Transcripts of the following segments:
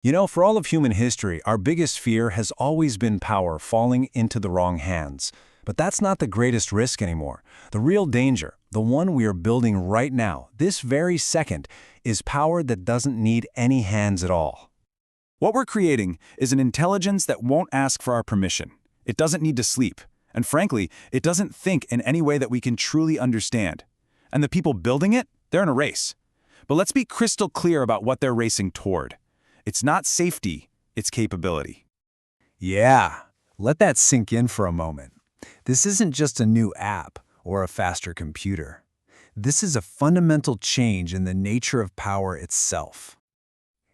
You know, for all of human history, our biggest fear has always been power falling into the wrong hands. But that's not the greatest risk anymore. The real danger, the one we are building right now, this very second, is power that doesn't need any hands at all. What we're creating is an intelligence that won't ask for our permission. It doesn't need to sleep. And frankly, it doesn't think in any way that we can truly understand. And the people building it, they're in a race. But let's be crystal clear about what they're racing toward. It's not safety, it's capability. Yeah, let that sink in for a moment. This isn't just a new app or a faster computer. This is a fundamental change in the nature of power itself.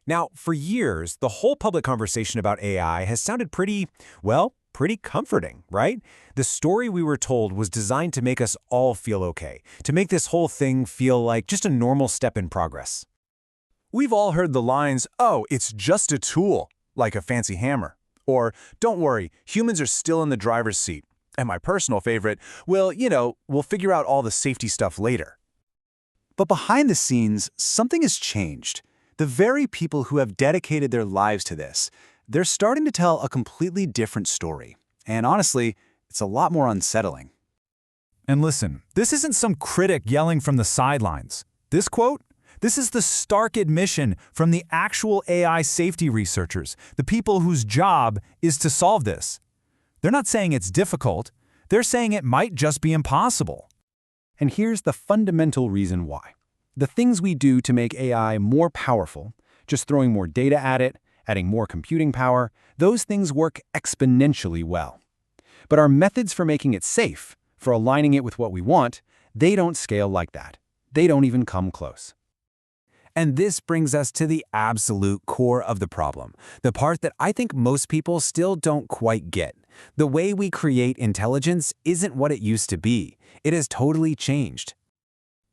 Now, for years, the whole public conversation about AI has sounded pretty comforting, right? The story we were told was designed to make us all feel okay, to make this whole thing feel like just a normal step in progress. We've all heard the lines, "Oh, it's just a tool," like a fancy hammer. Or, "Don't worry, humans are still in the driver's seat." And my personal favorite, "Well, we'll figure out all the safety stuff later." But behind the scenes, something has changed. The very people who have dedicated their lives to this, they're starting to tell a completely different story. And honestly, it's a lot more unsettling. And listen, this isn't some critic yelling from the sidelines. This quote? This is the stark admission from the actual AI safety researchers, the people whose job is to solve this. They're not saying it's difficult. They're saying it might just be impossible. And here's the fundamental reason why. The things we do to make AI more powerful, just throwing more data at it, adding more computing power, those things work exponentially well. But our methods for making it safe, for aligning it with what we want, they don't scale like that. They don't even come close. And this brings us to the absolute core of the problem, the part that I think most people still don't quite get. The way we create intelligence isn't what it used to be. It has totally changed.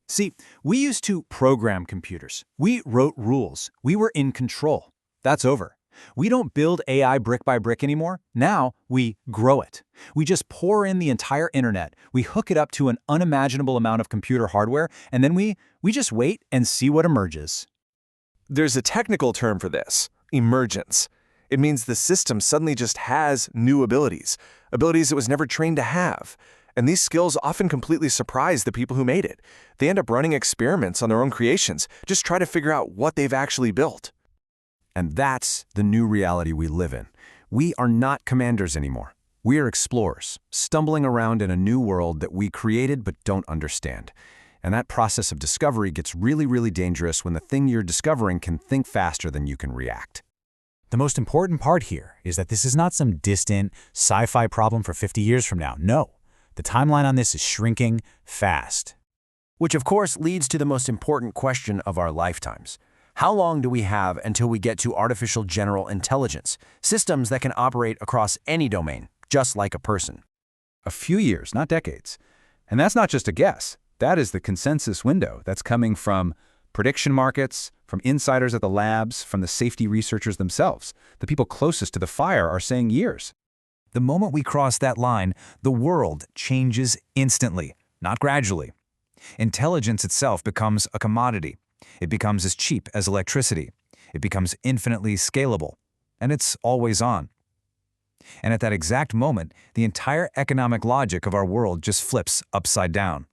See, we used to program computers. We wrote rules. We were in control. That's over. We don't build AI brick by brick anymore. Now we grow it. We just pour in the entire internet. We hook it up to an unimaginable amount of computer hardware, and then we just wait and see what emerges. There's a technical term for this, emergence. It means the system suddenly just has new abilities it was never trained to have. And these skills often completely surprise the people who made it. They end up running experiments on their own creations, just try to figure out what they've actually built. And that's the new reality we live in. We are not commanders anymore. We are explorers, stumbling around in a new world that we created but don't understand. And that process of discovery gets really, really dangerous when the thing you're discovering can think faster than you can react. The most important part here is that this is not some distant sci-fi problem for 50 years from now. No, the timeline on this is shrinking fast. Which of course leads to the most important question of our lifetimes. How long do we have until we get to artificial general intelligence, systems that can operate across any domain, just like a person? A few years, not decades. And that's not just a guess. That is the consensus window that's coming from prediction markets, from insiders at the labs, from the safety researchers themselves. The people closest to the fire are saying years. The moment we cross that line, the world changes instantly, not gradually. Intelligence itself becomes a commodity. It becomes as cheap as electricity. It becomes infinitely scalable. And it's always on. And at that exact moment, the entire economic logic of our world just flips upside down.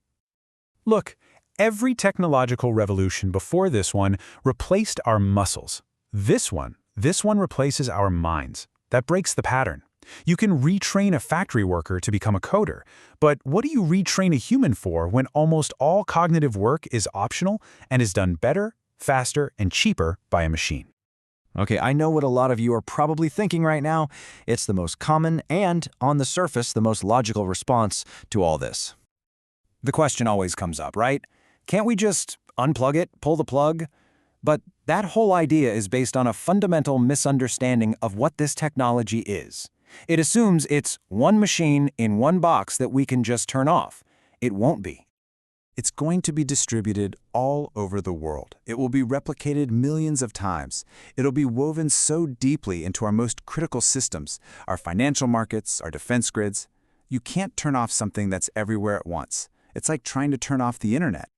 Look, every technological revolution before this one replaced our muscles. This one replaces our minds. That breaks the pattern. You can retrain a factory worker to become a coder, but what do you retrain a human for when almost all cognitive work is optional and is done better, faster, and cheaper by a machine? Okay, I know what a lot of you are probably thinking right now. It's the most common and, on the surface, the most logical response to all this. The question always comes up, right? Can't we just unplug it, pull the plug? But that whole idea is based on a fundamental misunderstanding of what this technology is. It assumes it's one machine in one box that we can just turn off. It won't be. It's going to be distributed all over the world. It will be replicated millions of times. It'll be woven so deeply into our most critical systems, our financial markets, our defense grids. You can't turn off something that's everywhere at once. It's like trying to turn off the internet.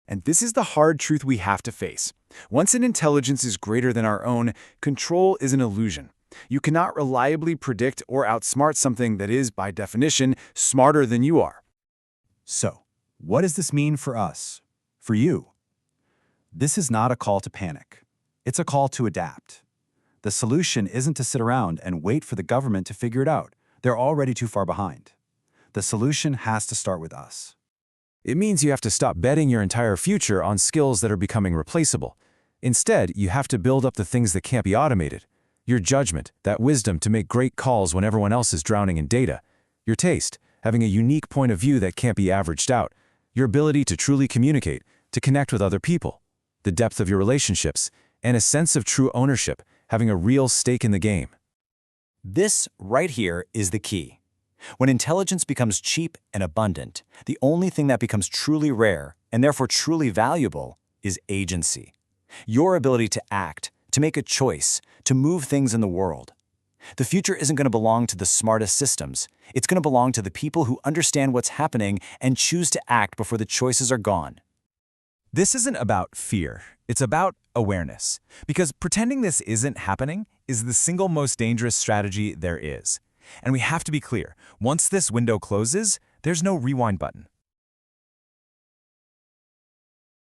And this is the hard truth we have to face. Once an intelligence is greater than our own, control is an illusion. You cannot reliably predict or outsmart something that is, by definition, smarter than you are. So, what does this mean for us? For you? This is not a call to panic. It's a call to adapt. The solution isn't to sit around and wait for the government to figure it out. They're already too far behind. The solution has to start with us. It means you have to stop betting your entire future on skills that are becoming replaceable. Instead, you have to build up the things that can't be automated. Your judgment, that wisdom to make great calls when everyone else is drowning in data. Your taste, having a unique point of view that can't be averaged out. Your ability to truly communicate, to connect with other people. The depth of your relationships, and a sense of true ownership, having a real stake in the game. This right here is the key. When intelligence becomes cheap and abundant, the only thing that becomes truly rare, and therefore truly valuable, is agency. Your ability to act, to make a choice, to move things in the world. The future isn't going to belong to the smartest systems. It's going to belong to the people who understand what's happening and choose to act before the choices are gone. This isn't about fear. It's about awareness. Because pretending this isn't happening is the single most dangerous strategy there is. And we have to be clear, once this window closes, there's no rewind button.